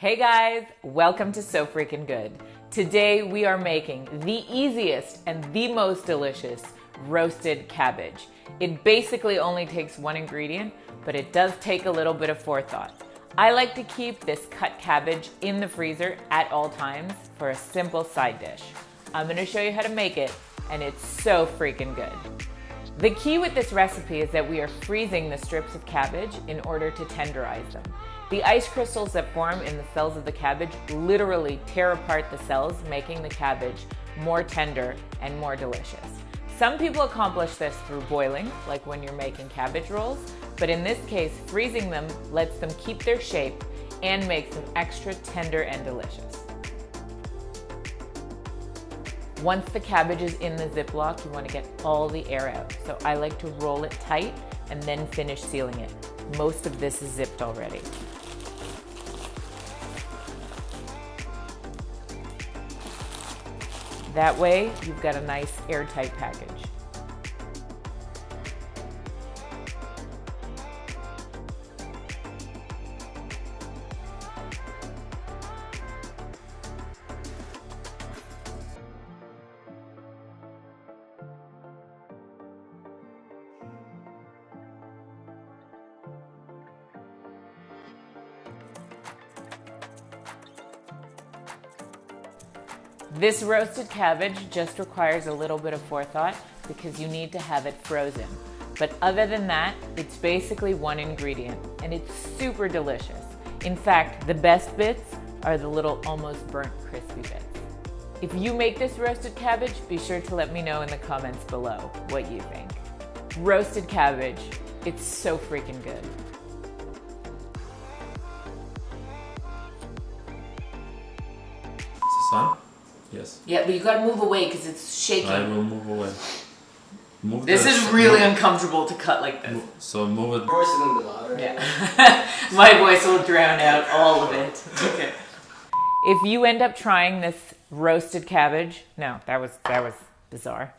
Hey guys, welcome to So Freaking Good. Today we are making the easiest and the most delicious roasted cabbage. It basically only takes one ingredient, but it does take a little bit of forethought. I like to keep this cut cabbage in the freezer at all times for a simple side dish. I'm gonna show you how to make it, and it's so freaking good. The key with this recipe is that we are freezing the strips of cabbage in order to tenderize them. The ice crystals that form in the cells of the cabbage literally tear apart the cells, making the cabbage more tender and more delicious. Some people accomplish this through boiling, like when you're making cabbage rolls, but in this case, freezing them lets them keep their shape and makes them extra tender and delicious. Once the cabbage is in the Ziploc, you want to get all the air out. So I like to roll it tight and then finish sealing it. Most of this is zipped already. That way, you've got a nice airtight package. This roasted cabbage just requires a little bit of forethought because you need to have it frozen. But other than that, it's basically one ingredient and it's super delicious. In fact, the best bits are the little almost burnt crispy bits. If you make this roasted cabbage, be sure to let me know in the comments below what you think. Roasted cabbage, it's so freaking good. Is this on? Yes. Yeah, but you gotta move away because it's shaking. I will move away. This is really uncomfortable to cut like this. So move it. Voice a little bit louder. Yeah. My voice will drown out all of it. Okay. If you end up trying this roasted cabbage, no, that was bizarre.